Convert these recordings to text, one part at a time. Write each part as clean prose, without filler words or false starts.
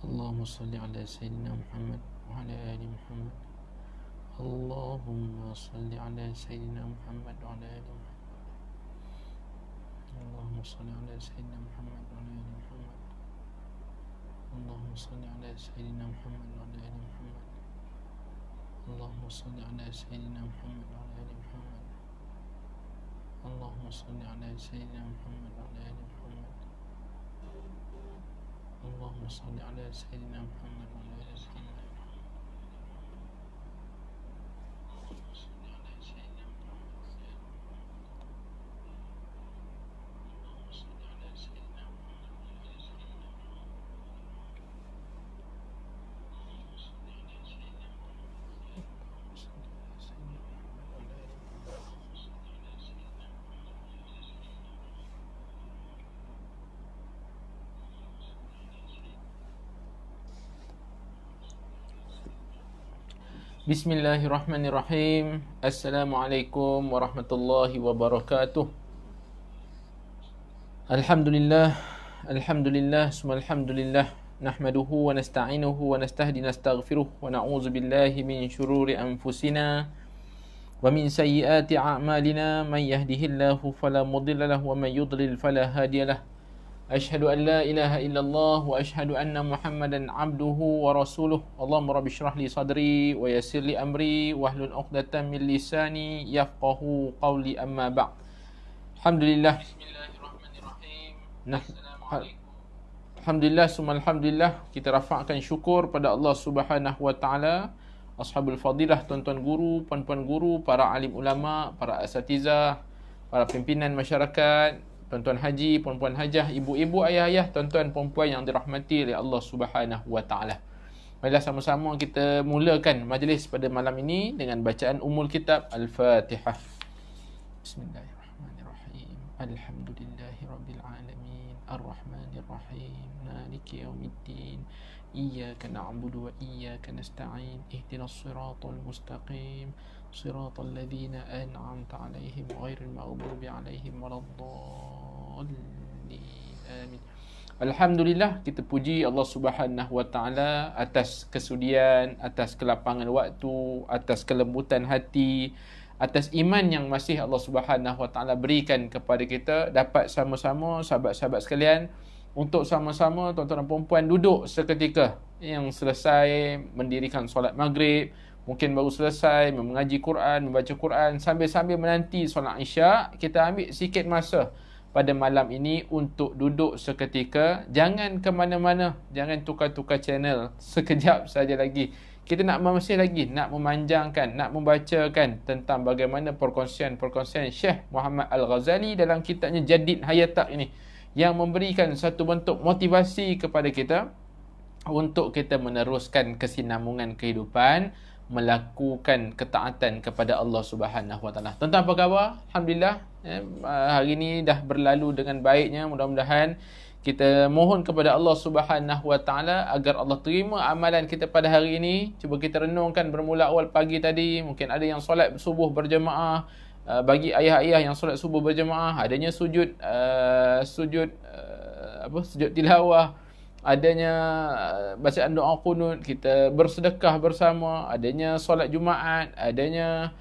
اللهم صل على سيدنا محمد وعلى آل محمد. اللهم صل على سيدنا محمد وعلى آل محمد. اللهم صل على سيدنا محمد وعلى آل محمد. اللهم صل على سيدنا محمد وعلى آل محمد. اللهم صل على سيدنا محمد وعلى آل محمد. اللهم صل على سيدنا محمد وعلى آل محمد. اللهم صل على سيدنا محمد وعلى آل محمد. Bismillahirrahmanirrahim. Assalamualaikum warahmatullahi wabarakatuh. Alhamdulillah, alhamdulillah, summa alhamdulillah. Nahmaduhu wa nasta'inuhu wa nastahdi nastaghfiruh wa na'udzu billahi min syururi anfusina wa min sayyiati a'malina. Man yahdihillahu fala mudilla lahu wa man yudlil fala hadiyalah. Ashhadu an la ilaha illallah wa ashhadu anna Muhammadan abduhu wa rasuluh. Allahumma rabbi shrah li sadri wa yassir li amri wahlul 'uqdatam min lisani yafqahu qawli, amma ba'd. Alhamdulillah. Bismillahirrahmanirrahim. Alhamdulillah, summa alhamdulillah. Kita rafa'kan syukur pada Allah Subhanahu wa taala. Ashabul fadilah, tuan-tuan guru, puan-puan guru, para alim ulama, para asatizah, para pimpinan masyarakat, tuan-tuan haji, puan-puan hajah, ibu-ibu, ayah-ayah, tuan-tuan puan-puan yang dirahmati oleh Allah Subhanahu wa taala. Marilah sama-sama kita mulakan majlis pada malam ini dengan bacaan Ummul Kitab Al-Fatihah. Bismillahirrahmanirrahim. Alhamdulillahirabbil alamin, arrahmanirrahim, maliki yaumiddin. Iyyaka na'budu wa iyyaka nasta'in. Ihdinas siratal mustaqim. Siratal ladzina an'amta 'alaihim ghairil maghdubi 'alaihim waladdallin. Amin. Alhamdulillah, kita puji Allah Subhanahu wa taala atas kesudian, atas kelapangan waktu, atas kelembutan hati, atas iman yang masih Allah Subhanahu wa taala berikan kepada kita, dapat sama-sama sahabat-sahabat sekalian untuk sama-sama tuan-tuan dan puan-puan duduk seketika yang selesai mendirikan solat maghrib, mungkin baru selesai mengaji Quran, membaca Quran, sambil-sambil menanti solat Isyak, kita ambil sikit masa pada malam ini untuk duduk seketika. Jangan ke mana-mana, jangan tukar-tukar channel. Sekejap saja lagi kita masih lagi nak memanjangkan, nak membacakan tentang bagaimana perkongsian Syekh Muhammad Al-Ghazali dalam kitabnya Jadid Hayatak ini, yang memberikan satu bentuk motivasi kepada kita untuk kita meneruskan kesinambungan kehidupan, melakukan ketaatan kepada Allah Subhanahu wa taala. Tuan-tuan, apa khabar? Alhamdulillah, hari ini dah berlalu dengan baiknya. Mudah-mudahan kita mohon kepada Allah Subhanahu wa taala agar Allah terima amalan kita pada hari ini. Cuba kita renungkan bermula awal pagi tadi, mungkin ada yang solat subuh berjemaah. Bagi ayah-ayah yang solat subuh berjemaah, adanya sujud tilawah, adanya bacaan doa qunut, kita bersedekah bersama, adanya solat Jumaat, adanya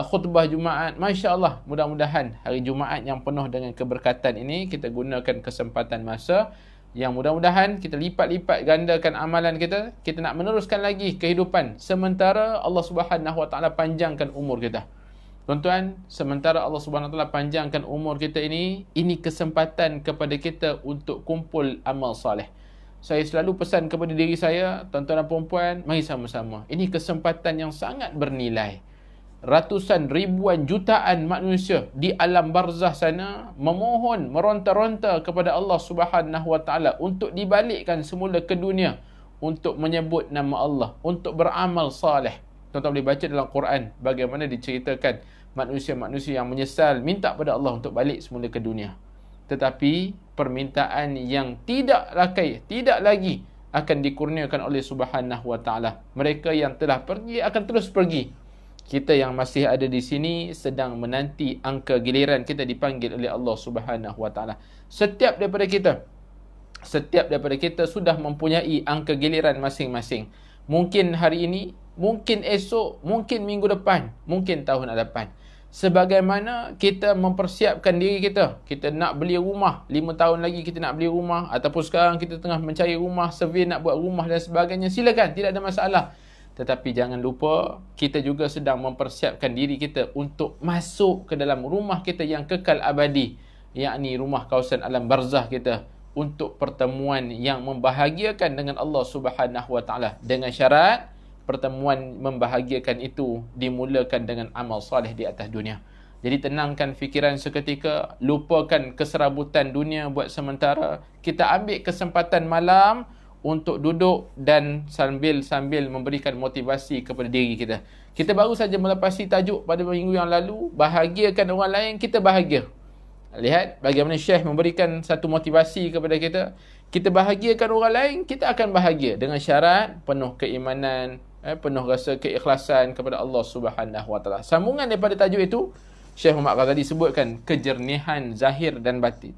khutbah Jumaat. Masya-Allah, mudah-mudahan hari Jumaat yang penuh dengan keberkatan ini kita gunakan kesempatan masa yang mudah-mudahan kita lipat-lipat gandakan amalan kita. Kita nak meneruskan lagi kehidupan sementara Allah Subhanahu wa taala panjangkan umur kita. Tuan-tuan, sementara Allah Subhanahu wa taala panjangkan umur kita ini kesempatan kepada kita untuk kumpul amal soleh. Saya selalu pesan kepada diri saya, tuan-tuan dan puan-puan, mari sama-sama. Ini kesempatan yang sangat bernilai. Ratusan, ribuan, jutaan manusia di alam barzah sana memohon, meronta-ronta kepada Allah Subhanahu wa taala untuk dibalikkan semula ke dunia untuk menyebut nama Allah, untuk beramal saleh. Tuan-tuan boleh baca dalam Quran bagaimana diceritakan manusia-manusia yang menyesal minta pada Allah untuk balik semula ke dunia. Tetapi permintaan yang tidak lagi akan dikurniakan oleh Subhanahu wa taala. Mereka yang telah pergi akan terus pergi. Kita yang masih ada di sini sedang menanti angka giliran kita dipanggil oleh Allah Subhanahu wa taala. Setiap daripada kita setiap daripada kita sudah mempunyai angka giliran masing-masing. Mungkin hari ini, mungkin esok, mungkin minggu depan, mungkin tahun hadapan. Sebagaimana kita mempersiapkan diri kita, kita nak beli rumah, 5 tahun lagi kita nak beli rumah, ataupun sekarang kita tengah mencari rumah, survey nak buat rumah dan sebagainya, silakan, tidak ada masalah. Tetapi jangan lupa, kita juga sedang mempersiapkan diri kita untuk masuk ke dalam rumah kita yang kekal abadi, yakni rumah kawasan alam barzah kita, untuk pertemuan yang membahagiakan dengan Allah Subhanahu Wa Taala, dengan syarat pertemuan membahagiakan itu dimulakan dengan amal soleh di atas dunia. Jadi tenangkan fikiran seketika, lupakan keserabutan dunia buat sementara. Kita ambil kesempatan malam untuk duduk dan sambil memberikan motivasi kepada diri kita. Kita baru saja melepasi tajuk pada minggu yang lalu, bahagiakan orang lain, kita bahagia. Lihat bagaimana Syekh memberikan satu motivasi kepada kita. Kita bahagiakan orang lain, kita akan bahagia dengan syarat penuh keimanan, penuh rasa keikhlasan kepada Allah Subhanahu Wa Taala. Sambungan daripada tajuk itu, Syekh Muhammad Ghazali sebutkan kejernihan zahir dan batin.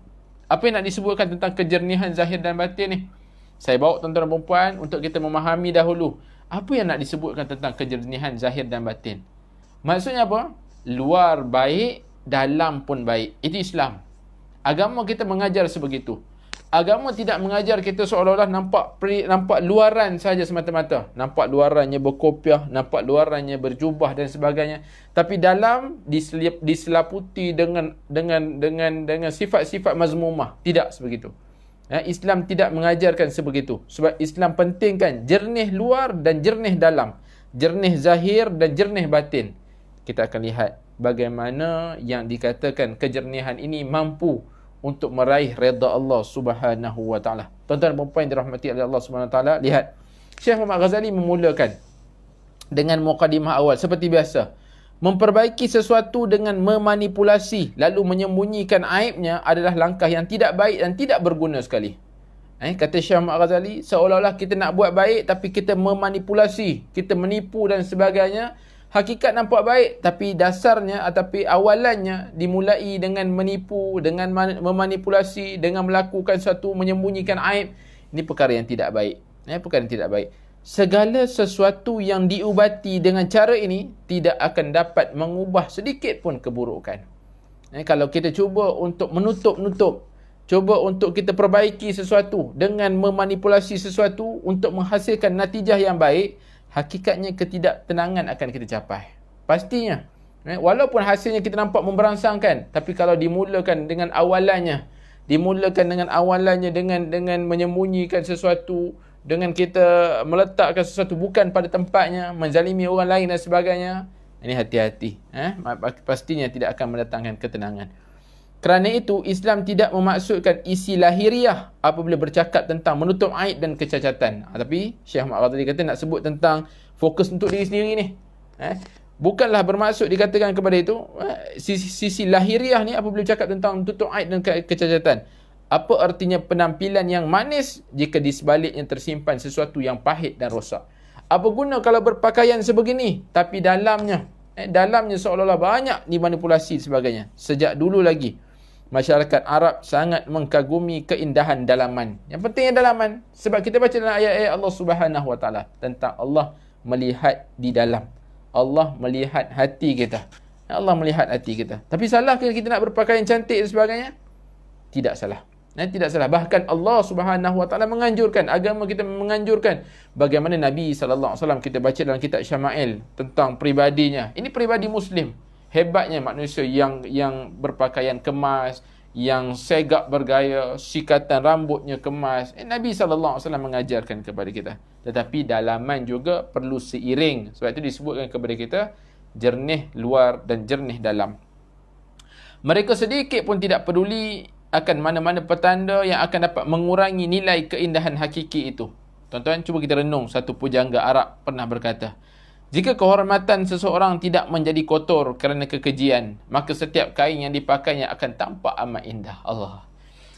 Apa yang nak disebutkan tentang kejernihan zahir dan batin ni? Saya bawa tuan-tuan dan puan untuk kita memahami dahulu apa yang nak disebutkan tentang kejernihan zahir dan batin. Maksudnya apa? Luar baik, dalam pun baik. Itu Islam. Agama kita mengajar sebegitu. Agama tidak mengajar kita seolah-olah nampak luaran saja semata-mata. Nampak luarannya berkopiah, nampak luarannya berjubah dan sebagainya. Tapi dalam diselaputi dengan sifat-sifat mazmumah. Tidak sebegitu. Islam tidak mengajarkan sebegitu. Sebab Islam pentingkan jernih luar dan jernih dalam. Jernih zahir dan jernih batin. Kita akan lihat bagaimana yang dikatakan kejernihan ini mampu untuk meraih redha Allah Subhanahu Wa Taala. Tuan-tuan dan puan dirahmati oleh Allah Subhanahu Wa Taala, lihat. Syekh Muhammad Ghazali memulakan dengan mukadimah awal seperti biasa. Memperbaiki sesuatu dengan memanipulasi lalu menyembunyikan aibnya adalah langkah yang tidak baik dan tidak berguna sekali. Kata Syekh Muhammad Ghazali, seolah-olah kita nak buat baik tapi kita memanipulasi, kita menipu dan sebagainya. Hakikat nampak baik tapi dasarnya ataupun awalannya dimulai dengan menipu, dengan memanipulasi, dengan melakukan sesuatu menyembunyikan aib. Ini perkara yang tidak baik. Perkara yang tidak baik. Segala sesuatu yang diubati dengan cara ini tidak akan dapat mengubah sedikit pun keburukan. Kalau kita cuba untuk menutup-nutup, cuba untuk kita perbaiki sesuatu dengan memanipulasi sesuatu untuk menghasilkan natijah yang baik, hakikatnya ketidaktenangan akan kita capai. Pastinya. Walaupun hasilnya kita nampak memberangsangkan, tapi kalau dimulakan dengan awalannya, dengan menyembunyikan sesuatu, dengan kita meletakkan sesuatu bukan pada tempatnya, menzalimi orang lain dan sebagainya, ini hati-hati. Pastinya tidak akan mendatangkan ketenangan. Kerana itu, Islam tidak memaksudkan isi lahiriah apabila bercakap tentang menutup aib dan kecacatan. Tapi Syekh Muhammad Ghazali kata nak sebut tentang fokus untuk diri sendiri ni. Bukanlah bermaksud dikatakan kepada itu sisi lahiriah ni apabila bercakap tentang menutup aib dan kecacatan. Apa artinya penampilan yang manis jika di sebaliknya tersimpan sesuatu yang pahit dan rosak? Apa guna kalau berpakaian sebegini tapi dalamnya seolah-olah banyak dimanipulasi sebagainya. Sejak dulu lagi masyarakat Arab sangat mengagumi keindahan dalaman. Yang pentingnya dalaman. Sebab kita baca dalam ayat-ayat Allah Subhanahu Wa Taala tentang Allah melihat di dalam. Allah melihat hati kita. Allah melihat hati kita. Tapi salah ke kita nak berpakaian cantik dan sebagainya? Tidak salah. Tidak salah. Bahkan Allah Subhanahu Wa Taala menganjurkan, agama kita menganjurkan bagaimana Nabi sallallahu alaihi wasallam, kita baca dalam kitab Syama'il tentang pribadinya. Ini pribadi muslim. Hebatnya manusia yang berpakaian kemas, yang segak bergaya, sikatan rambutnya kemas. Nabi sallallahu alaihi wasallam mengajarkan kepada kita. Tetapi dalaman juga perlu seiring. Sebab itu disebutkan kepada kita jernih luar dan jernih dalam. Mereka sedikit pun tidak peduli akan mana-mana petanda yang akan dapat mengurangi nilai keindahan hakiki itu. Tuan-tuan, cuba kita renung. Satu pujangga Arab pernah berkata, jika kehormatan seseorang tidak menjadi kotor kerana kekejian, maka setiap kain yang dipakainya akan tampak amat indah. Allah.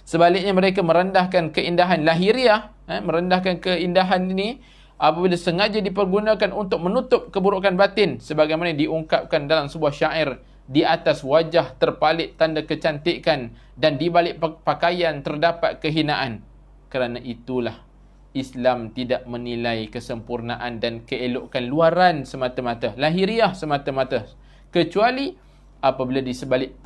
Sebaliknya mereka merendahkan keindahan lahiriah, merendahkan keindahan ini apabila sengaja dipergunakan untuk menutup keburukan batin, sebagaimana diungkapkan dalam sebuah syair, di atas wajah terpalit tanda kecantikan dan di balik pakaian terdapat kehinaan. Kerana itulah Islam tidak menilai kesempurnaan dan keelokan luaran semata-mata, lahiriah semata-mata, kecuali apabila di sebalik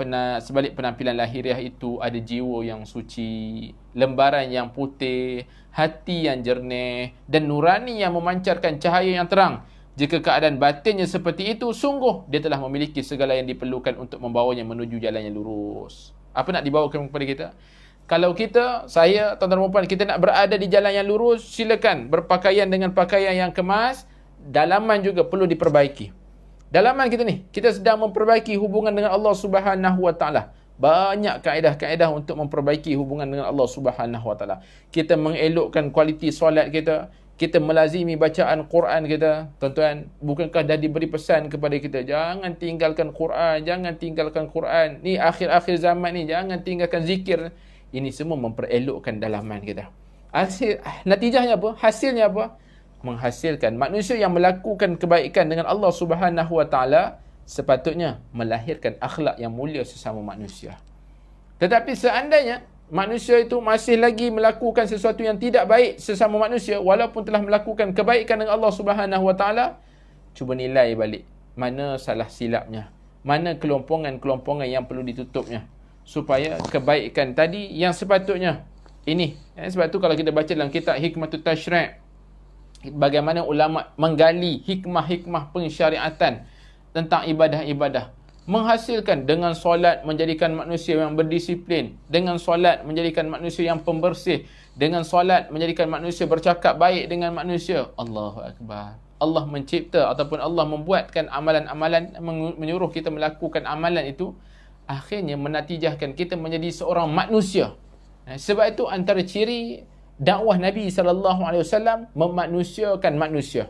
penampilan lahiriah itu ada jiwa yang suci, lembaran yang putih, hati yang jernih dan nurani yang memancarkan cahaya yang terang. Jika keadaan batinnya seperti itu, sungguh dia telah memiliki segala yang diperlukan untuk membawanya menuju jalan yang lurus. Apa nak dibawakan kepada kita? Kalau kita, saya, tuan-tuan dan puan, kita nak berada di jalan yang lurus, silakan berpakaian dengan pakaian yang kemas. Dalaman juga perlu diperbaiki. Dalaman kita ni, kita sedang memperbaiki hubungan dengan Allah Subhanahu Wa Taala. Banyak kaedah-kaedah untuk memperbaiki hubungan dengan Allah Subhanahu Wa Taala. Kita mengelokkan kualiti solat kita, kita melazimi bacaan Quran kita. Tuan-tuan, bukankah dah diberi pesan kepada kita, jangan tinggalkan Quran, jangan tinggalkan Quran. Ni akhir-akhir zaman ni, jangan tinggalkan zikir. Ini semua memperelokkan dalaman kita. Natijahnya apa? Hasilnya apa? Menghasilkan manusia yang melakukan kebaikan dengan Allah Subhanahu Wa Taala sepatutnya melahirkan akhlak yang mulia sesama manusia. Tetapi seandainya manusia itu masih lagi melakukan sesuatu yang tidak baik sesama manusia walaupun telah melakukan kebaikan dengan Allah Subhanahu Wa Taala, cuba nilai balik mana salah silapnya, mana kelompongan-kelompongan yang perlu ditutupnya, supaya kebaikan tadi yang sepatutnya ini. Sebab tu kalau kita baca dalam kitab Hikmatut Tashri', bagaimana ulama menggali hikmah-hikmah pensyariatan tentang ibadah-ibadah, menghasilkan dengan solat menjadikan manusia yang berdisiplin, dengan solat menjadikan manusia yang pembersih, dengan solat menjadikan manusia bercakap baik dengan manusia. Allahu Akbar. Allah mencipta ataupun Allah membuatkan amalan-amalan, menyuruh kita melakukan amalan itu, akhirnya menatijahkan kita menjadi seorang manusia. Sebab itu antara ciri dakwah Nabi SAW memanusiakan manusia.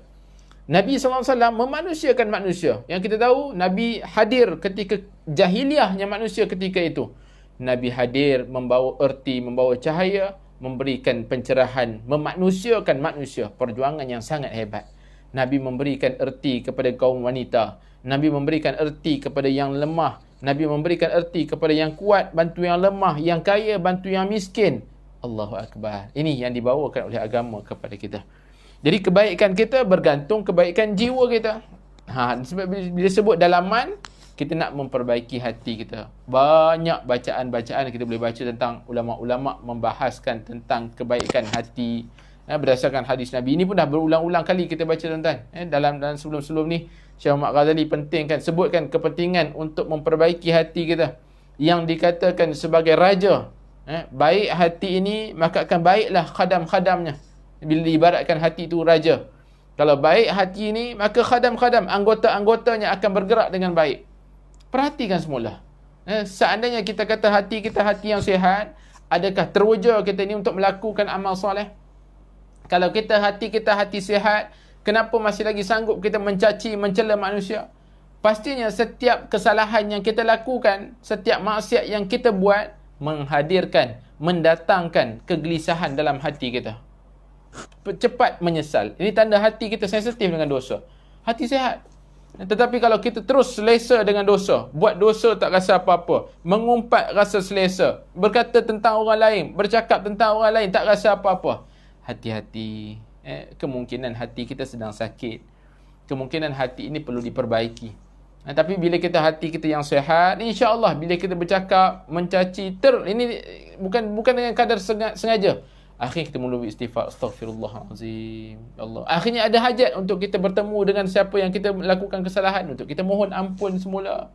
Nabi SAW memanusiakan manusia. Yang kita tahu, Nabi hadir ketika jahiliahnya manusia ketika itu. Nabi hadir membawa erti, membawa cahaya, memberikan pencerahan, memanusiakan manusia. Perjuangan yang sangat hebat. Nabi memberikan erti kepada kaum wanita. Nabi memberikan erti kepada yang lemah. Nabi memberikan erti kepada yang kuat, bantu yang lemah, yang kaya, bantu yang miskin. Allahu Akbar. Ini yang dibawakan oleh agama kepada kita. Jadi kebaikan kita bergantung kebaikan jiwa kita. Sebab bila sebut dalaman, kita nak memperbaiki hati kita. Banyak bacaan-bacaan kita boleh baca tentang ulama-ulama membahaskan tentang kebaikan hati. Berdasarkan hadis Nabi. Ini pun dah berulang-ulang kali kita baca, tuan-tuan. Dalam sebelum-sebelum ni, Syekh Muhammad Ghazali pentingkan, sebutkan kepentingan untuk memperbaiki hati kita. Yang dikatakan sebagai raja. Baik hati ini, maka akan baiklah khadam-khadamnya. Bila diibaratkan hati itu raja. Kalau baik hati ini, maka khadam-khadam, anggota-anggotanya akan bergerak dengan baik. Perhatikan semula. Seandainya kita kata hati kita hati yang sihat, adakah terwujud kita ini untuk melakukan amal soleh? Kalau hati kita hati sihat, kenapa masih lagi sanggup kita mencaci, mencela manusia? Pastinya setiap kesalahan yang kita lakukan, setiap maksiat yang kita buat, menghadirkan, mendatangkan kegelisahan dalam hati kita. Cepat menyesal. Ini tanda hati kita sensitif dengan dosa. Hati sihat. Tetapi kalau kita terus selesa dengan dosa, buat dosa tak rasa apa-apa, mengumpat rasa selesa, berkata tentang orang lain, bercakap tentang orang lain tak rasa apa-apa, hati-hati. Kemungkinan hati kita sedang sakit. Kemungkinan hati ini perlu diperbaiki. Tapi bila hati kita yang sihat, insya-Allah bila kita bercakap, mencaci, ini bukan dengan kadar sengaja. Akhirnya kita mula beristighfar, astaghfirullahalazim, ya Allah. Akhirnya ada hajat untuk kita bertemu dengan siapa yang kita lakukan kesalahan, untuk kita mohon ampun semula.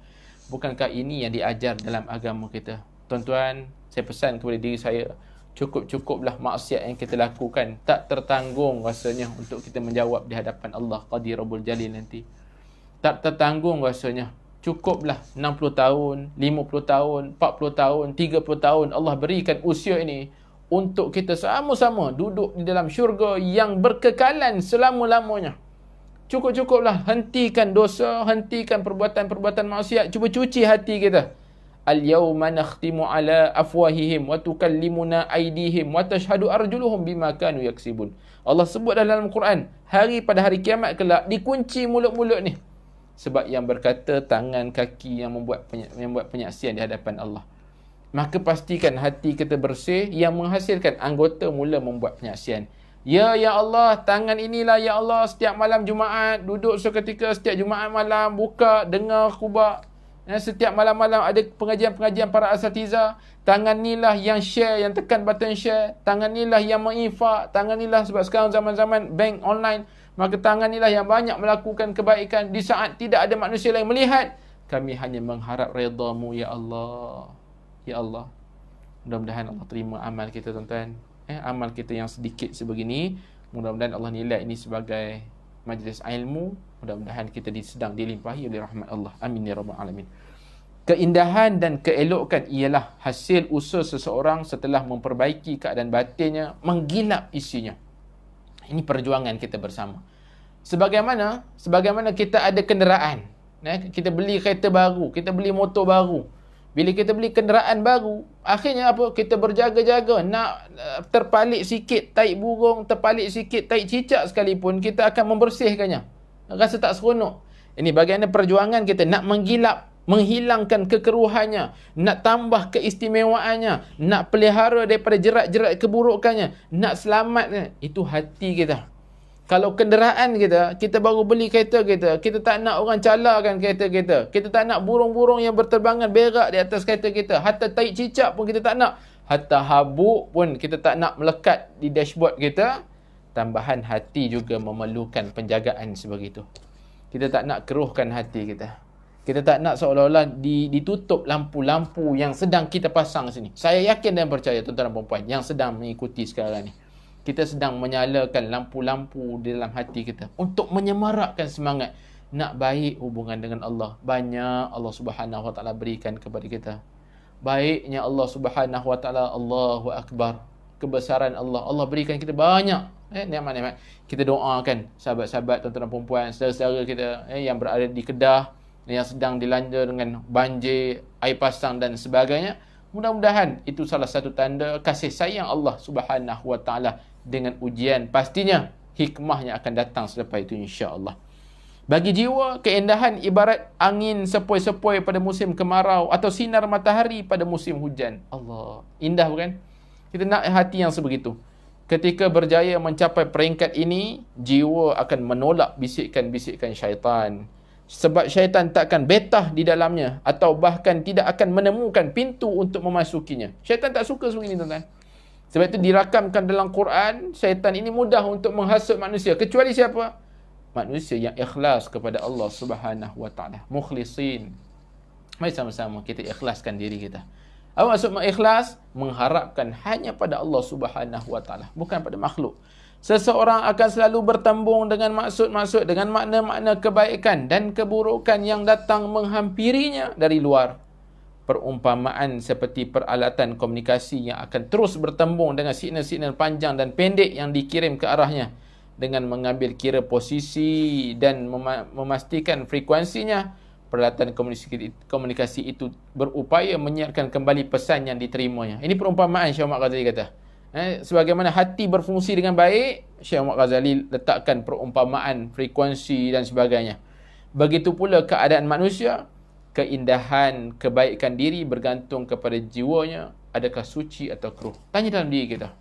Bukankah ini yang diajar dalam agama kita? Tuan-tuan, saya pesan kepada diri saya, cukup-cukuplah maksiat yang kita lakukan, tak tertanggung rasanya untuk kita menjawab di hadapan Allah Qadir Rabbul Jalil nanti. Tak tertanggung rasanya. Cukuplah 60 tahun, 50 tahun, 40 tahun, 30 tahun Allah berikan usia ini untuk kita sama-sama duduk di dalam syurga yang berkekalan selama-lamanya. Cukup-cukuplah hentikan dosa, hentikan perbuatan-perbuatan maksiat, cuba cuci hati kita. Al-yawma nakhtimu ala afwahihim wa tukallimuna aydihim wa tashhadu arjuluhum bima kanu yaksibun. Allah sebut dalam Quran, pada hari kiamat kelak dikunci mulut-mulut ni. Sebab yang berkata tangan kaki yang membuat penyaksian di hadapan Allah. maka pastikan hati kita bersih yang menghasilkan anggota mula membuat penyaksian. Ya Allah, tangan inilah ya Allah setiap malam Jumaat, duduk seketika setiap Jumaat malam, buka, dengar khutbah. Setiap malam-malam ada pengajian-pengajian para asatiza. Tangan inilah yang share, yang tekan button share. Tangan inilah yang menginfak. Tangan inilah, sebab sekarang zaman-zaman bank online, maka tangan inilah yang banyak melakukan kebaikan. Di saat tidak ada manusia lain melihat, kami hanya mengharap redha-Mu ya Allah. Ya Allah, mudah-mudahan Allah terima amal kita, tuan-tuan. Amal kita yang sedikit sebegini, mudah-mudahan Allah nilai ini sebagai majlis ilmu. Mudah-mudahan kita sedang dilimpahi oleh rahmat Allah. Amin ya rabbal alamin. Keindahan dan keelokan ialah hasil usaha seseorang setelah memperbaiki keadaan batinnya, menggilap isinya. Ini perjuangan kita bersama. Sebagaimana kita ada kenderaan, kita beli kereta baru, kita beli motor baru. Bila kita beli kenderaan baru, akhirnya apa? Kita berjaga-jaga nak terpalik sikit taik burung, terpalik sikit taik cicak sekalipun, kita akan membersihkannya. Rasa tak seronok. Ini bagaimana perjuangan kita nak menggilap, menghilangkan kekeruhannya, nak tambah keistimewaannya, nak pelihara daripada jerat-jerat keburukannya, nak selamatkan. Itu hati kita. Kalau kenderaan kita baru beli kereta kita tak nak orang calakan kereta kita. Kita tak nak burung-burung yang berterbangan berak di atas kereta kita. Hatta taik cicak pun kita tak nak. Hatta habuk pun kita tak nak melekat di dashboard kita. Tambahan hati juga memerlukan penjagaan sebegitu. Kita tak nak keruhkan hati kita. Kita tak nak seolah-olah ditutup lampu-lampu yang sedang kita pasang sini. Saya yakin dan percaya tuan-tuan dan puan-puan yang sedang mengikuti sekarang ni, kita sedang menyalakan lampu-lampu di dalam hati kita untuk menyemarakkan semangat nak baik hubungan dengan Allah. Banyak Allah Subhanahu Wa Taala berikan kepada kita. Baiknya Allah Subhanahu Wa Taala, Allahu Akbar. Kebesaran Allah. Allah berikan kita banyak nikmat-nikmat. Kita doakan sahabat-sahabat, tuan-tuan dan puan-puan, saudara-saudara kita yang berada di Kedah, yang sedang dilanda dengan banjir, air pasang dan sebagainya. Mudah-mudahan itu salah satu tanda kasih sayang Allah Subhanahu Wa Taala dengan ujian. Pastinya hikmahnya akan datang selepas itu insya-Allah. Bagi jiwa, keindahan ibarat angin sepoi-sepoi pada musim kemarau atau sinar matahari pada musim hujan. Allah, indah bukan? Kita nak hati yang sebegitu. Ketika berjaya mencapai peringkat ini, jiwa akan menolak bisikan-bisikan syaitan. Sebab syaitan takkan betah di dalamnya atau bahkan tidak akan menemukan pintu untuk memasukinya. Syaitan tak suka sebegini, tuan-tuan. Sebab itu dirakamkan dalam Quran, syaitan ini mudah untuk menghasut manusia. Kecuali siapa? Manusia yang ikhlas kepada Allah Subhanahu Wa Taala. Mukhlisin. Mari sama-sama kita ikhlaskan diri kita. Apa maksud mengikhlas? Mengharapkan hanya pada Allah Subhanahu Wa Taala, bukan pada makhluk. Seseorang akan selalu bertembung dengan maksud-maksud, dengan makna-makna kebaikan dan keburukan yang datang menghampirinya dari luar. Perumpamaan seperti peralatan komunikasi yang akan terus bertembung dengan signal-signal panjang dan pendek yang dikirim ke arahnya. Dengan mengambil kira posisi dan memastikan frekuensinya, peralatan komunikasi itu berupaya menyiarkan kembali pesan yang diterimanya. Ini perumpamaan Syekh Muhammad Ghazali kata. Sebagaimana hati berfungsi dengan baik, Syekh Muhammad Ghazali letakkan perumpamaan, frekuensi dan sebagainya. Begitu pula keadaan manusia, keindahan, kebaikan diri bergantung kepada jiwanya, adakah suci atau keruh. Tanya dalam diri kita.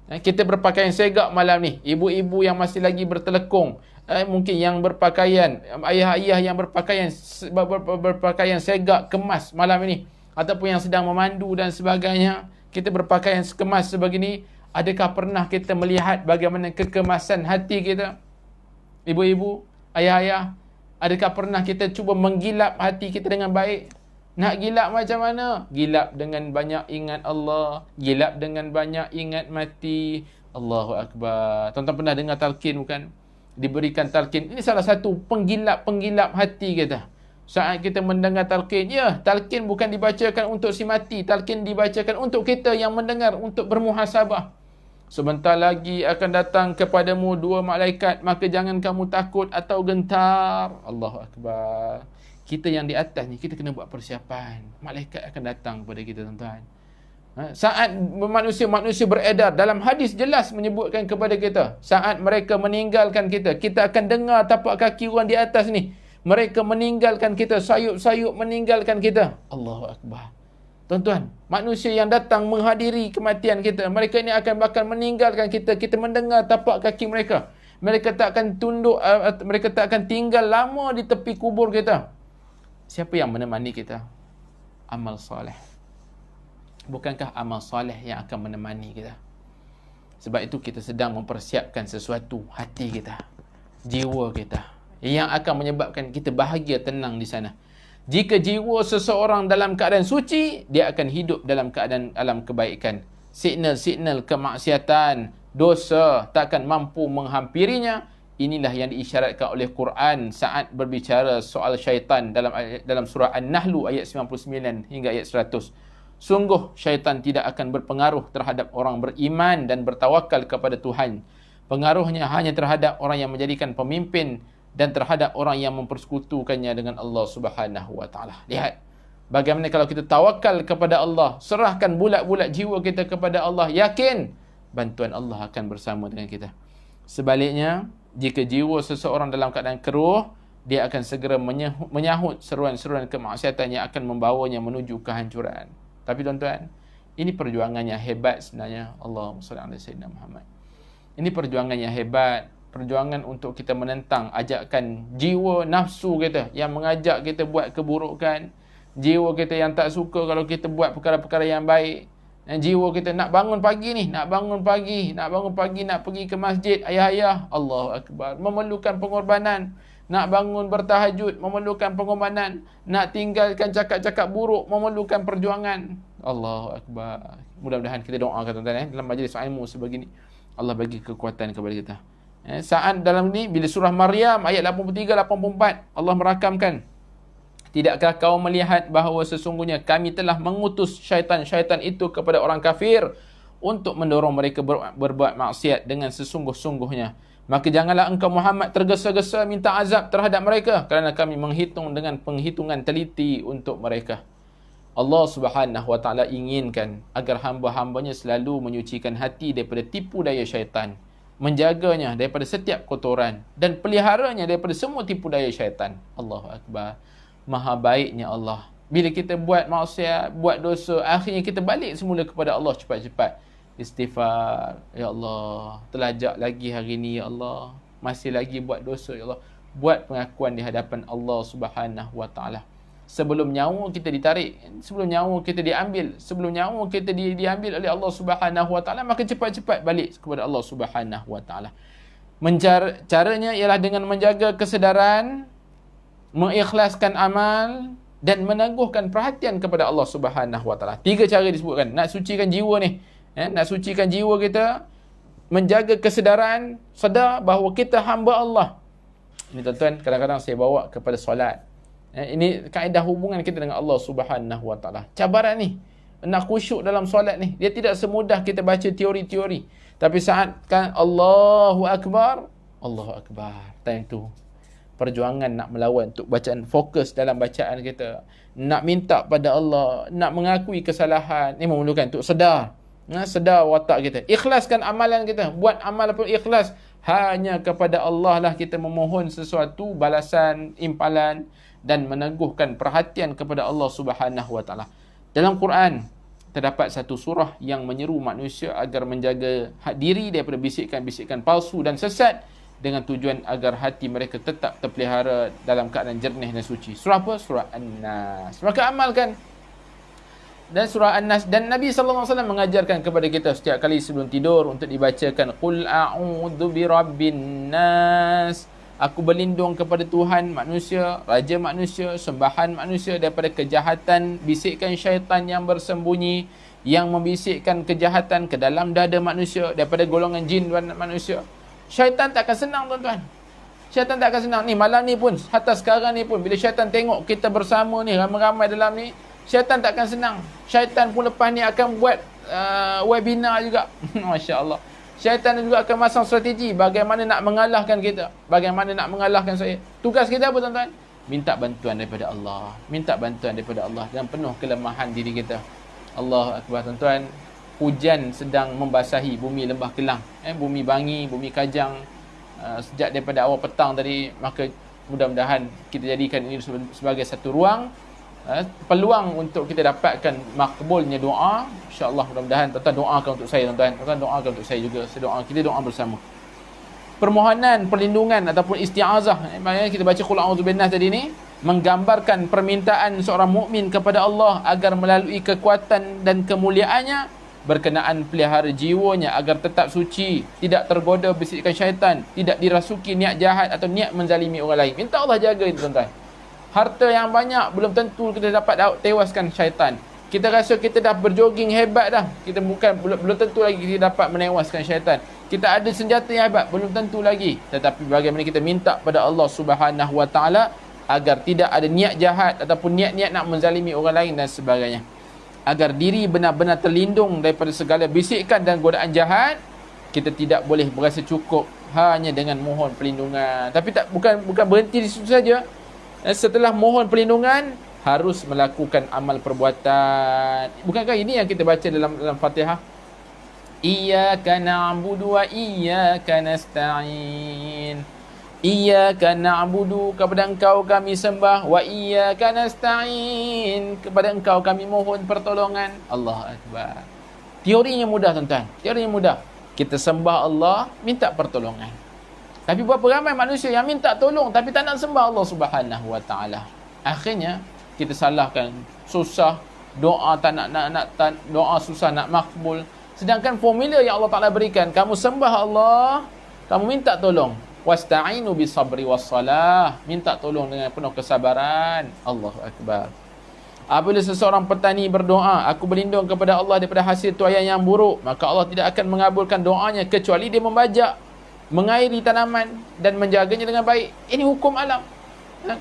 Kita berpakaian segak malam ni, ibu-ibu yang masih lagi bertelekung, mungkin yang berpakaian, ayah-ayah yang berpakaian segak kemas malam ini, ataupun yang sedang memandu dan sebagainya, kita berpakaian kemas sebegini. Adakah pernah kita melihat bagaimana kekemasan hati kita? Ibu-ibu, ayah-ayah, adakah pernah kita cuba menggilap hati kita dengan baik? Nak gilap macam mana? Gilap dengan banyak ingat Allah, gilap dengan banyak ingat mati. Allahu Akbar. Tuan-tuan pernah dengar talqin bukan? Diberikan talqin. Ini salah satu penggilap hati kita. Saat kita mendengar talqin, talqin bukan dibacakan untuk si mati, talqin dibacakan untuk kita yang mendengar, untuk bermuhasabah. Sebentar lagi akan datang kepadamu dua malaikat, maka jangan kamu takut atau gentar. Allahu Akbar. Kita yang di atas ni, kita kena buat persiapan. Malaikat akan datang kepada kita, tuan-tuan. Saat manusia beredar, dalam hadis jelas menyebutkan kepada kita, saat mereka meninggalkan kita, kita akan dengar tapak kaki orang di atas ni. Mereka meninggalkan kita, sayup-sayup meninggalkan kita. Allahu Akbar. Tuan-tuan, manusia yang datang menghadiri kematian kita, mereka ini akan bakal meninggalkan kita. Kita mendengar tapak kaki mereka. Mereka tak akan tunduk, mereka tak akan tinggal lama di tepi kubur kita. Siapa yang menemani kita? Amal soleh. Bukankah amal soleh yang akan menemani kita? Sebab itu kita sedang mempersiapkan sesuatu, hati kita, jiwa kita, yang akan menyebabkan kita bahagia, tenang di sana. Jika jiwa seseorang dalam keadaan suci, dia akan hidup dalam keadaan alam kebaikan. Signal-signal kemaksiatan, dosa takkan mampu menghampirinya. Inilah yang diisyaratkan oleh Quran saat berbicara soal syaitan dalam surah An-Nahl ayat 99 hingga ayat 100. Sungguh syaitan tidak akan berpengaruh terhadap orang beriman dan bertawakal kepada Tuhan. Pengaruhnya hanya terhadap orang yang menjadikan pemimpin dan terhadap orang yang mempersekutukannya dengan Allah Subhanahu wa taala. Lihat bagaimana kalau kita tawakal kepada Allah, serahkan bulat-bulat jiwa kita kepada Allah, yakin bantuan Allah akan bersama dengan kita. Sebaliknya, jika jiwa seseorang dalam keadaan keruh, dia akan segera menyahut seruan-seruan kemaksiatan yang akan membawanya menuju kehancuran. Tapi tuan-tuan, ini perjuangan yang hebat sebenarnya. Allahumma salli ala sayyidina Muhammad. Ini perjuangan yang hebat. Perjuangan untuk kita menentang ajakan jiwa nafsu kita yang mengajak kita buat keburukan. Jiwa kita yang tak suka kalau kita buat perkara-perkara yang baik. Dan jiwa kita nak bangun pagi ni, nak bangun pagi, nak pergi ke masjid, ayah-ayah, Allahu Akbar, memerlukan pengorbanan. Nak bangun bertahajud, memerlukan pengorbanan. Nak tinggalkan cakap-cakap buruk, memerlukan perjuangan. Allahu Akbar. Mudah-mudahan kita doakan tuan-tuan dalam majlis ilmu sebegini, Allah bagi kekuatan kepada kita. Saat dalam ni, bila surah Maryam ayat 83-84, Allah merakamkan, tidakkah kau melihat bahawa sesungguhnya kami telah mengutus syaitan-syaitan itu kepada orang kafir untuk mendorong mereka berbuat maksiat dengan sesungguh-sungguhnya. Maka janganlah engkau Muhammad tergesa-gesa minta azab terhadap mereka, kerana kami menghitung dengan penghitungan teliti untuk mereka. Allah Subhanahu wa taala inginkan agar hamba-hambanya selalu menyucikan hati daripada tipu daya syaitan, menjaganya daripada setiap kotoran dan peliharanya daripada semua tipu daya syaitan. Allahu Akbar. Maha baiknya Allah. Bila kita buat maksiat, buat dosa, akhirnya kita balik semula kepada Allah cepat-cepat. Istighfar, ya Allah, terlajak lagi hari ni, ya Allah, masih lagi buat dosa, ya Allah. Buat pengakuan di hadapan Allah Subhanahu wa taala. Sebelum nyawa kita ditarik, sebelum nyawa kita diambil, sebelum nyawa kita diambil oleh Allah Subhanahu wa taala, maka cepat-cepat balik kepada Allah Subhanahu wa taala. Caranya ialah dengan menjaga kesedaran, mengikhlaskan amal dan meneguhkan perhatian kepada Allah Subhanahu wa taala. 3 cara disebutkan nak sucikan jiwa ni. Nak sucikan jiwa kita, menjaga kesedaran, sedar bahawa kita hamba Allah. Ini tuan-tuan, kadang-kadang saya bawa kepada solat. Ini kaedah hubungan kita dengan Allah Subhanahu wa taala. Cabaran ni, nak khusyuk dalam solat ni, dia tidak semudah kita baca teori-teori. Tapi saat kan Allahu Akbar, Allahu Akbar, time tu perjuangan nak melawan untuk bacaan, fokus dalam bacaan kita, nak minta pada Allah, nak mengakui kesalahan, ni memerlukan untuk sedar. Sedar watak kita, ikhlaskan amalan kita, buat amal pun ikhlas, hanya kepada Allah lah kita memohon sesuatu balasan, impalan, dan meneguhkan perhatian kepada Allah Subhanahu wa taala. Dalam Quran terdapat satu surah yang menyeru manusia agar menjaga diri daripada bisikan-bisikan palsu dan sesat, dengan tujuan agar hati mereka tetap terpelihara dalam keadaan jernih dan suci. Surah apa? Surah An-Nas. Maka amalkan dan surah An-Nas, dan Nabi sallallahu alaihi wasallam mengajarkan kepada kita setiap kali sebelum tidur untuk dibacakan qul a'udzu birabbin nas, aku berlindung kepada Tuhan manusia, raja manusia, sembahan manusia, daripada kejahatan bisikan syaitan yang bersembunyi, yang membisikkan kejahatan ke dalam dada manusia, daripada golongan jin dan manusia. Syaitan tak akan senang tuan-tuan. Syaitan tak akan senang. Ni malam ni pun, hatta sekarang ni pun, bila syaitan tengok kita bersama ni, ramai-ramai dalam ni, syaitan tak akan senang. Syaitan pun lepas ni akan buat webinar juga. Masya Allah. Syaitan juga akan masang strategi bagaimana nak mengalahkan kita, bagaimana nak mengalahkan saya. Tugas kita apa tuan-tuan? Minta bantuan daripada Allah. Minta bantuan daripada Allah dan penuh kelemahan diri kita. Allahu Akbar tuan-tuan. Hujan sedang membasahi bumi Lembah Kelang, bumi Bangi, bumi Kajang, sejak daripada awal petang tadi. Maka mudah-mudahan kita jadikan ini sebagai satu ruang peluang untuk kita dapatkan makbulnya doa, insya-Allah mudah-mudahan tuan-tuan doakan untuk saya, tuan-tuan doakan untuk saya juga. Kita doa bersama. Permohonan perlindungan ataupun isti'azah, maknanya kita baca qul a'udzu binnas tadi ni menggambarkan permintaan seorang mukmin kepada Allah agar melalui kekuatan dan kemuliaannya berkenaan pelihara jiwanya agar tetap suci, tidak tergoda bisikan syaitan, tidak dirasuki niat jahat atau niat menzalimi orang lain. Minta Allah jaga itu, tuan-tuan. Harta yang banyak belum tentu kita dapat tewaskan syaitan. Kita rasa kita dah berjoging hebat dah, kita belum tentu lagi kita dapat menewaskan syaitan. Kita ada senjata yang hebat, belum tentu lagi. Tetapi bagaimana kita minta pada Allah Subhanahu Wa Taala agar tidak ada niat jahat ataupun niat-niat nak menzalimi orang lain dan sebagainya. Agar diri benar-benar terlindung daripada segala bisikan dan godaan jahat, kita tidak boleh berasa cukup hanya dengan mohon perlindungan. Tapi bukan berhenti di situ saja. Setelah mohon perlindungan, harus melakukan amal perbuatan. Bukankah ini yang kita baca dalam Fatihah? Iyyaka na'budu wa iyyaka nasta'in. Iyyaka na'budu, kepada engkau kami sembah, wa iyyaka nasta'in, kepada engkau kami mohon pertolongan. Allahu Akbar. Teorinya mudah, tuan-tuan. Teorinya mudah. Kita sembah Allah, minta pertolongan. Tapi berapa ramai manusia yang minta tolong tapi tak nak sembah Allah Subhanahu Wa Taala. Akhirnya kita salahkan, susah, doa doa susah nak makbul. Sedangkan formula yang Allah Taala berikan, kamu sembah Allah, kamu minta tolong. Wasta'inu bisabri wassalah, minta tolong dengan penuh kesabaran. Allahu Akbar. Apabila seseorang petani berdoa, aku berlindung kepada Allah daripada hasil tuaian yang buruk, maka Allah tidak akan mengabulkan doanya kecuali dia membajak, mengairi tanaman dan menjaganya dengan baik. Ini hukum alam.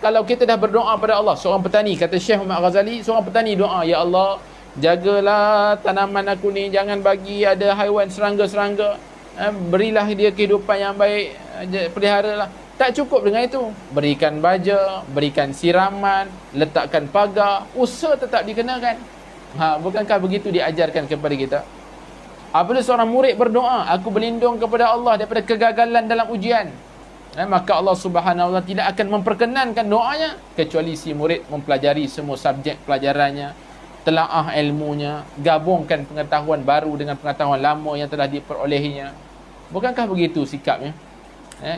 Kalau kita dah berdoa pada Allah, seorang petani, kata Syekh Muhammad Ghazali, seorang petani doa, ya Allah, jagalah tanaman aku ni, jangan bagi ada haiwan serangga-serangga, berilah dia kehidupan yang baik, peliharalah. Tak cukup dengan itu, berikan baja, berikan siraman, letakkan pagar, usaha tetap dikenakan. Bukankah begitu diajarkan kepada kita? Apabila seorang murid berdoa, aku berlindung kepada Allah daripada kegagalan dalam ujian, maka Allah Subhanahu Wa Taala tidak akan memperkenankan doanya kecuali si murid mempelajari semua subjek pelajarannya, telaah ilmunya, gabungkan pengetahuan baru dengan pengetahuan lama yang telah diperolehinya. Bukankah begitu sikapnya?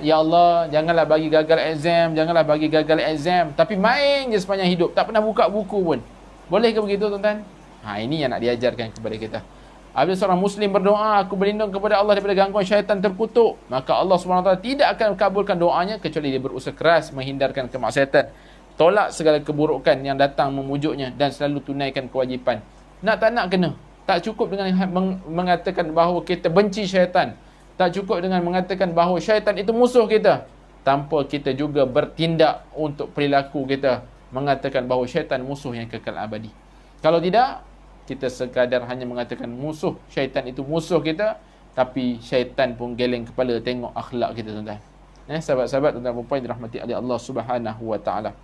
Ya Allah, janganlah bagi gagal exam, janganlah bagi gagal exam, tapi main je sepanjang hidup, tak pernah buka buku pun. Boleh ke begitu, tuan-tuan? Ini yang nak diajarkan kepada kita. Apabila seorang Muslim berdoa, aku berlindung kepada Allah daripada gangguan syaitan terkutuk, maka Allah SWT tidak akan kabulkan doanya kecuali dia berusaha keras menghindarkan kemaksiatan, tolak segala keburukan yang datang memujuknya dan selalu tunaikan kewajipan. Nak tak nak kena. Tak cukup dengan mengatakan bahawa kita benci syaitan. Tak cukup dengan mengatakan bahawa syaitan itu musuh kita, tanpa kita juga bertindak untuk perilaku kita mengatakan bahawa syaitan musuh yang kekal abadi. Kalau tidak, kita sekadar hanya mengatakan musuh, syaitan itu musuh kita, tapi syaitan pun geleng kepala tengok akhlak kita, tuan-tuan. Sahabat-sahabat, tuan-tuan dan puan dirahmati oleh Allah Subhanahu Wa Taala.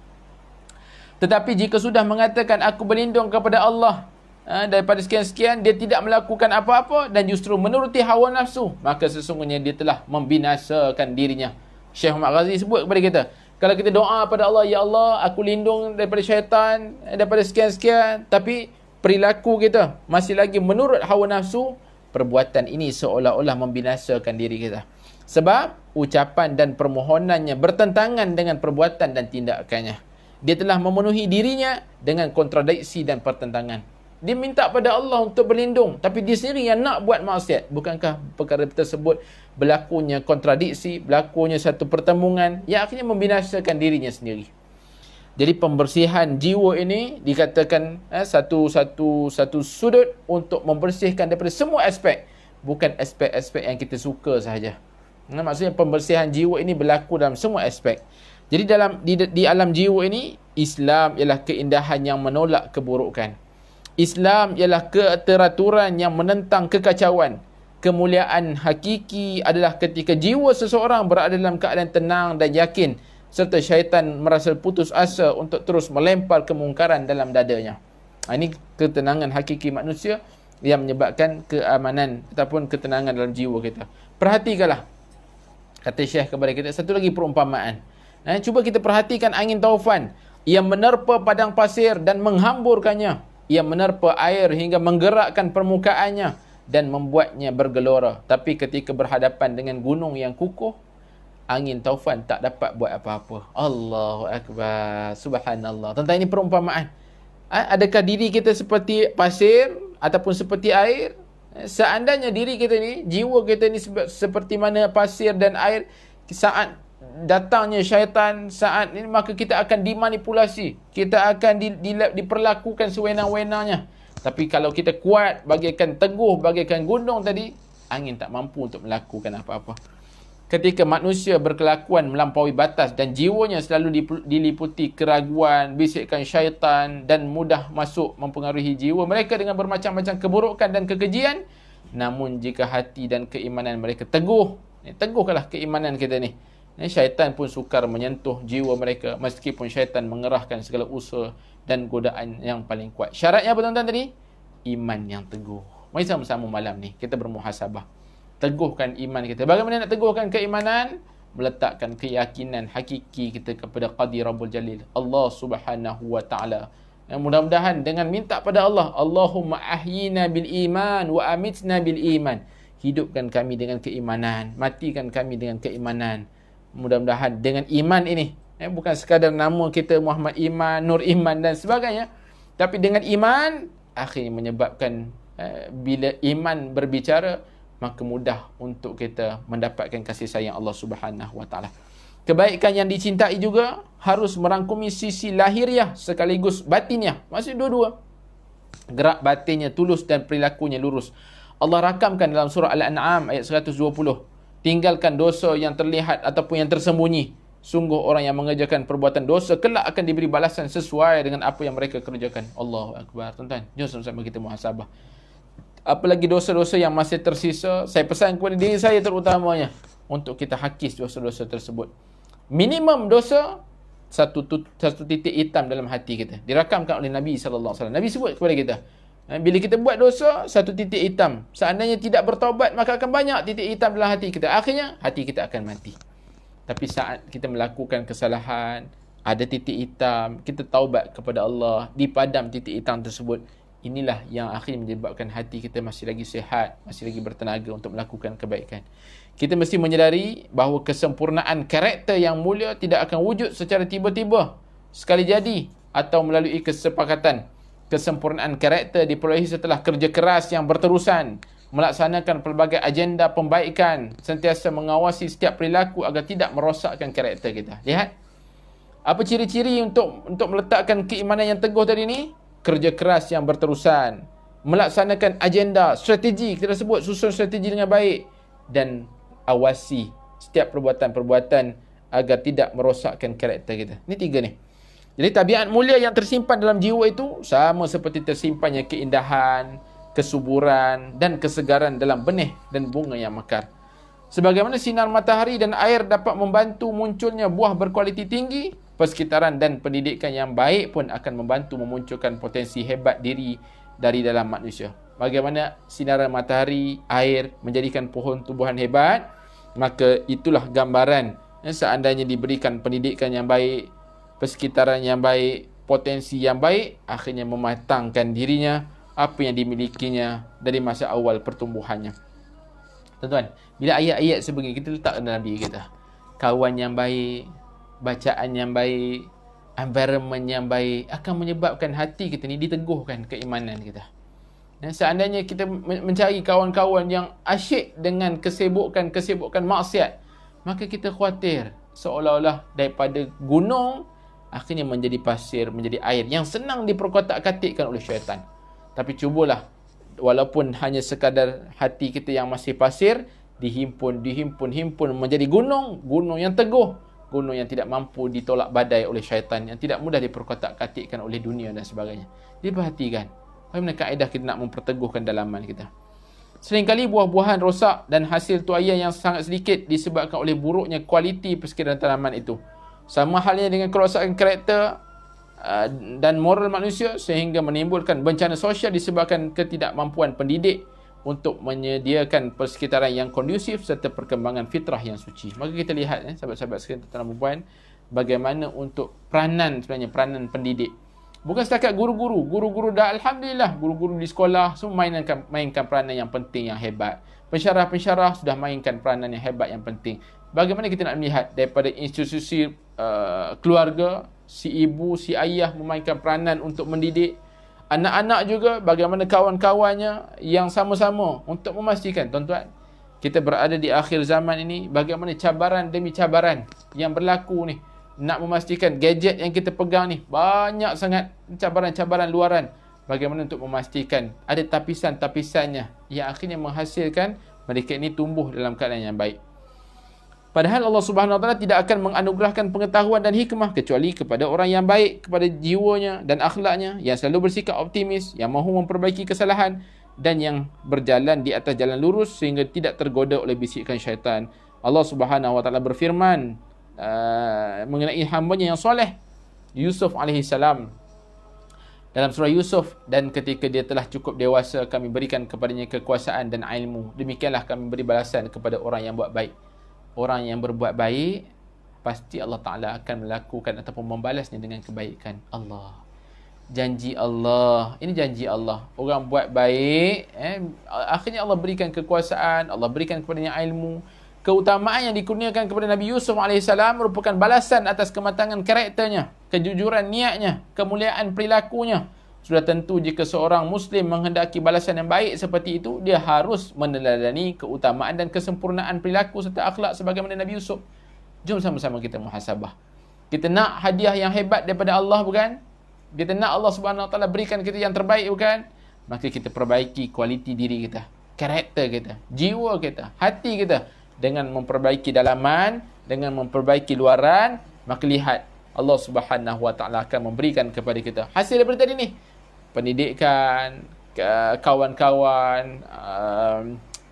Tetapi jika sudah mengatakan aku berlindung kepada Allah daripada sekian-sekian, dia tidak melakukan apa-apa dan justru menuruti hawa nafsu, maka sesungguhnya dia telah membinasakan dirinya. Syekh Muhammad Ghazali sebut kepada kita, kalau kita doa pada Allah, ya Allah, aku lindung daripada syaitan, daripada sekian-sekian, tapi perilaku kita masih lagi menurut hawa nafsu, perbuatan ini seolah-olah membinasakan diri kita. Sebab ucapan dan permohonannya bertentangan dengan perbuatan dan tindakannya. Dia telah memenuhi dirinya dengan kontradiksi dan pertentangan. Dia minta pada Allah untuk berlindung, tapi dia sendiri yang nak buat maksiat. Bukankah perkara tersebut berlakunya kontradiksi, berlakunya satu pertemuan yang akhirnya membinasakan dirinya sendiri. Jadi pembersihan jiwa ini dikatakan satu sudut untuk membersihkan daripada semua aspek, bukan aspek-aspek yang kita suka sahaja. Maksudnya pembersihan jiwa ini berlaku dalam semua aspek. Jadi di alam jiwa ini, Islam ialah keindahan yang menolak keburukan. Islam ialah keteraturan yang menentang kekacauan. Kemuliaan hakiki adalah ketika jiwa seseorang berada dalam keadaan tenang dan yakin, serta syaitan merasa putus asa untuk terus melempar kemungkaran dalam dadanya. Ini ketenangan hakiki manusia yang menyebabkan keamanan ataupun ketenangan dalam jiwa kita. Perhatikanlah, kata Syekh kepada kita, satu lagi perumpamaan. Cuba kita perhatikan angin taufan. Ia menerpa padang pasir dan menghamburkannya. Ia menerpa air hingga menggerakkan permukaannya dan membuatnya bergelora. Tapi ketika berhadapan dengan gunung yang kukuh, angin taufan tak dapat buat apa-apa. Allahu Akbar. Subhanallah. Tentang ini perumpamaan. Adakah diri kita seperti pasir ataupun seperti air? Seandainya diri kita ni, jiwa kita ni seperti mana pasir dan air, saat datangnya syaitan saat ini, maka kita akan dimanipulasi, kita akan diperlakukan sewenang-wenangnya. Tapi kalau kita kuat, bagaikan teguh, bagaikan gunung tadi, angin tak mampu untuk melakukan apa-apa. Ketika manusia berkelakuan melampaui batas dan jiwanya selalu diliputi keraguan, bisikan syaitan dan mudah masuk mempengaruhi jiwa mereka dengan bermacam-macam keburukan dan kekejian, namun jika hati dan keimanan mereka teguh, teguhkanlah keimanan kita ni, syaitan pun sukar menyentuh jiwa mereka meskipun syaitan mengerahkan segala usaha dan godaan yang paling kuat. Syaratnya apa tuan-tuan tadi? Iman yang teguh. Mari sama-sama malam ni kita bermuhasabah. Teguhkan iman kita. Bagaimana nak teguhkan keimanan? Meletakkan keyakinan hakiki kita kepada Qadir Rabbul Jalil, Allah Subhanahu wa taala. Mudah-mudahan dengan minta pada Allah, Allahumma ahyina bil iman wa amitna bil iman. Hidupkan kami dengan keimanan, matikan kami dengan keimanan. Mudah-mudahan dengan iman ini, bukan sekadar nama kita Muhammad Iman, Nur Iman dan sebagainya, tapi dengan iman akhirnya menyebabkan bila iman berbicara, maka mudah untuk kita mendapatkan kasih sayang Allah Subhanahu wa taala. Kebaikan yang dicintai juga harus merangkumi sisi lahiriah sekaligus batinnya. Maksud dua-dua. Gerak batinnya tulus dan perilakunya lurus. Allah rakamkan dalam surah Al-An'am ayat 120. Tinggalkan dosa yang terlihat ataupun yang tersembunyi. Sungguh orang yang mengerjakan perbuatan dosa kelak akan diberi balasan sesuai dengan apa yang mereka kerjakan. Allahu Akbar. Tuan-tuan, jom sama-sama kita muhasabah. Apalagi dosa-dosa yang masih tersisa, saya pesan kepada diri saya terutamanya untuk kita hakis dosa-dosa tersebut. Minimum dosa satu titik hitam dalam hati kita. Dirakamkan oleh Nabi SAW. Nabi sebut kepada kita, bila kita buat dosa, satu titik hitam. Seandainya tidak bertaubat, maka akan banyak titik hitam dalam hati kita. Akhirnya, hati kita akan mati. Tapi saat kita melakukan kesalahan, ada titik hitam, kita taubat kepada Allah, dipadam titik hitam tersebut, inilah yang akhirnya menyebabkan hati kita masih lagi sihat, masih lagi bertenaga untuk melakukan kebaikan. Kita mesti menyedari bahawa kesempurnaan karakter yang mulia tidak akan wujud secara tiba-tiba, sekali jadi, atau melalui kesepakatan. Kesempurnaan karakter diperolehi setelah kerja keras yang berterusan, melaksanakan pelbagai agenda pembaikan, sentiasa mengawasi setiap perilaku agar tidak merosakkan karakter kita. Lihat, apa ciri-ciri untuk meletakkan keimanan yang teguh tadi ni? Kerja keras yang berterusan, melaksanakan agenda, strategi, kita sebut susun strategi dengan baik, dan awasi setiap perbuatan-perbuatan agar tidak merosakkan karakter kita. Ini tiga ni. Jadi tabiat mulia yang tersimpan dalam jiwa itu sama seperti tersimpannya keindahan, kesuburan dan kesegaran dalam benih dan bunga yang mekar. Sebagaimana sinar matahari dan air dapat membantu munculnya buah berkualiti tinggi, persekitaran dan pendidikan yang baik pun akan membantu memunculkan potensi hebat diri dari dalam manusia. Bagaimana sinaran matahari, air menjadikan pohon tumbuhan hebat, maka itulah gambaran seandainya diberikan pendidikan yang baik, persekitaran yang baik, potensi yang baik, akhirnya mematangkan dirinya, apa yang dimilikinya dari masa awal pertumbuhannya. Tuan-tuan, bila ayat-ayat sebegini kita letak dalam diri kita, kawan yang baik, bacaan yang baik, environment yang baik akan menyebabkan hati kita ni diteguhkan keimanan kita. Dan seandainya kita mencari kawan-kawan yang asyik dengan kesibukan maksiat, maka kita khawatir seolah-olah daripada gunung akhirnya menjadi pasir, menjadi air yang senang diperkotak-katikkan oleh syaitan. Tapi cubalah, walaupun hanya sekadar hati kita yang masih pasir, dihimpun menjadi gunung yang teguh, gunung yang tidak mampu ditolak badai oleh syaitan, yang tidak mudah diperkotak-katikkan oleh dunia dan sebagainya. Diperhatikan bagaimana kaedah kita nak memperteguhkan dalaman kita. Seringkali buah-buahan rosak dan hasil tuaian yang sangat sedikit disebabkan oleh buruknya kualiti persekitaran tanaman itu. Sama halnya dengan kerosakan karakter dan moral manusia, sehingga menimbulkan bencana sosial disebabkan ketidakmampuan pendidik untuk menyediakan persekitaran yang kondusif serta perkembangan fitrah yang suci. Maka kita lihat sahabat-sahabat sekalian, tuan-tuan dan puan, bagaimana untuk peranan sebenarnya, peranan pendidik. Bukan setakat guru-guru. Guru-guru dah alhamdulillah, guru-guru di sekolah semua mainkan peranan yang penting, yang hebat. Pensyarah-pensyarah sudah mainkan peranan yang hebat, yang penting. Bagaimana kita nak melihat daripada institusi keluarga, si ibu, si ayah memainkan peranan untuk mendidik. Anak-anak juga bagaimana kawan-kawannya yang sama-sama untuk memastikan, tuan-tuan, kita berada di akhir zaman ini, bagaimana cabaran demi cabaran yang berlaku ni. Nak memastikan gadget yang kita pegang ni, banyak sangat cabaran-cabaran luaran. Bagaimana untuk memastikan ada tapisan-tapisannya yang akhirnya menghasilkan mereka ini tumbuh dalam keadaan yang baik. Padahal Allah Subhanahu Wa Taala tidak akan menganugerahkan pengetahuan dan hikmah kecuali kepada orang yang baik, kepada jiwanya dan akhlaknya, yang selalu bersikap optimis, yang mahu memperbaiki kesalahan dan yang berjalan di atas jalan lurus sehingga tidak tergoda oleh bisikan syaitan. Allah Subhanahu Wa Taala berfirman mengenai hamba-Nya yang soleh, Yusuf alaihissalam, dalam surah Yusuf, dan ketika dia telah cukup dewasa kami berikan kepadanya kekuasaan dan ilmu, demikianlah kami beri balasan kepada orang yang buat baik. Orang yang berbuat baik pasti Allah Ta'ala akan melakukan ataupun membalasnya dengan kebaikan. Allah, janji Allah, ini janji Allah. Orang buat baik, akhirnya Allah berikan kekuasaan, Allah berikan kepadanya ilmu. Keutamaan yang dikurniakan kepada Nabi Yusuf AS merupakan balasan atas kematangan karakternya, kejujuran niatnya, kemuliaan perilakunya. Sudah tentu jika seorang Muslim menghendaki balasan yang baik seperti itu, dia harus meneladani keutamaan dan kesempurnaan perilaku serta akhlak sebagaimana Nabi Yusuf. Jom sama-sama kita muhasabah. Kita nak hadiah yang hebat daripada Allah, bukan? Kita nak Allah Subhanahu Wa Taala berikan kita yang terbaik, bukan? Maka kita perbaiki kualiti diri kita, karakter kita, jiwa kita, hati kita, dengan memperbaiki dalaman, dengan memperbaiki luaran. Maka lihat, Allah Subhanahu Wa Taala akan memberikan kepada kita hasil daripada tadi ni. Pendidikan, kawan-kawan,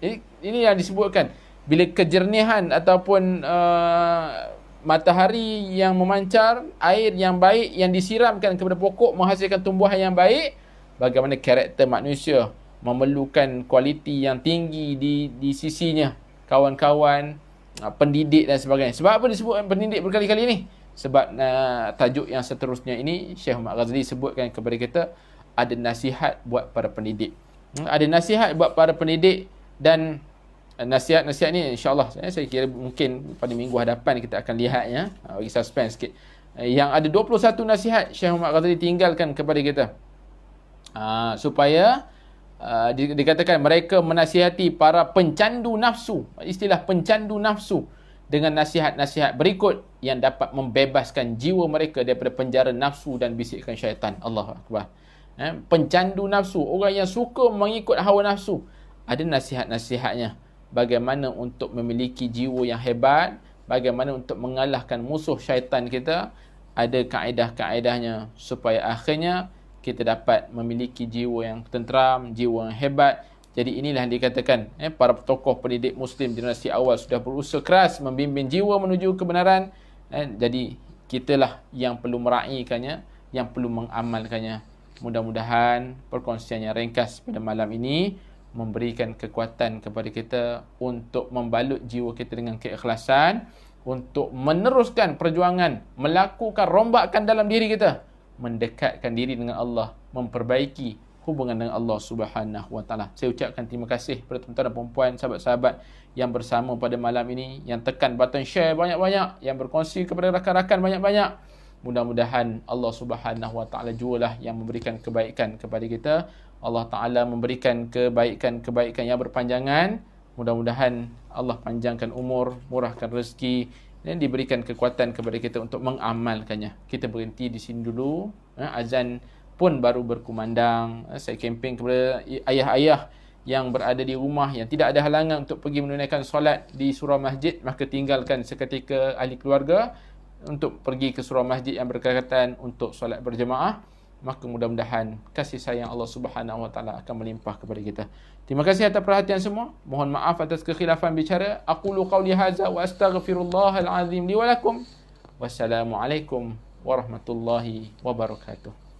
ini yang disebutkan. Bila kejernihan ataupun matahari yang memancar, air yang baik yang disiramkan kepada pokok menghasilkan tumbuhan yang baik, bagaimana karakter manusia memerlukan kualiti yang tinggi di sisinya. Kawan-kawan, pendidik dan sebagainya. Sebab apa disebut pendidik berkali-kali ni? Sebab tajuk yang seterusnya ini Syekh Muhammad Ghazali sebutkan kepada kita, ada nasihat buat para pendidik. Ada nasihat buat para pendidik, dan nasihat-nasihat ni insya-Allah saya kira mungkin pada minggu hadapan kita akan lihatnya. Bagi suspense sikit. Yang ada 21 nasihat Syekh Muhammad Ghazali tinggalkan kepada kita. Supaya dikatakan mereka menasihati para pencandu nafsu. Istilah pencandu nafsu dengan nasihat-nasihat berikut yang dapat membebaskan jiwa mereka daripada penjara nafsu dan bisikan syaitan. Allahu Akbar. Pencandu nafsu, orang yang suka mengikut hawa nafsu, ada nasihat-nasihatnya. Bagaimana untuk memiliki jiwa yang hebat, bagaimana untuk mengalahkan musuh syaitan kita, ada kaedah-kaedahnya supaya akhirnya kita dapat memiliki jiwa yang tenteram, jiwa yang hebat. Jadi inilah yang dikatakan, para tokoh pendidik Muslim generasi awal sudah berusaha keras membimbing jiwa menuju kebenaran. Jadi kitalah yang perlu meraihkannya, yang perlu mengamalkannya. Mudah-mudahan perkongsian yang ringkas pada malam ini memberikan kekuatan kepada kita untuk membalut jiwa kita dengan keikhlasan, untuk meneruskan perjuangan, melakukan rombakan dalam diri kita, mendekatkan diri dengan Allah, memperbaiki hubungan dengan Allah Subhanahu Wa Taala. Saya ucapkan terima kasih kepada tuan-tuan dan puan-puan, sahabat-sahabat yang bersama pada malam ini, yang tekan button share banyak-banyak, yang berkongsi kepada rakan-rakan banyak-banyak. Mudah-mudahan Allah Subhanahu Wa Taala jualah yang memberikan kebaikan kepada kita. Allah Taala memberikan kebaikan-kebaikan yang berpanjangan. Mudah-mudahan Allah panjangkan umur, murahkan rezeki, dan diberikan kekuatan kepada kita untuk mengamalkannya. Kita berhenti di sini dulu. Azan pun baru berkumandang. Saya kempen kepada ayah-ayah yang berada di rumah yang tidak ada halangan untuk pergi menunaikan solat di surau masjid, maka tinggalkan seketika ahli keluarga untuk pergi ke surau masjid yang berdekatan untuk solat berjemaah. Maka mudah-mudahan kasih sayang Allah Subhanahu Wa Taala akan melimpah kepada kita. Terima kasih atas perhatian semua. Mohon maaf atas kekhilafan bicara. Aqulu qawli hadza wa astaghfirullahal azim li wa lakum. Wassalamualaikum warahmatullahi wabarakatuh.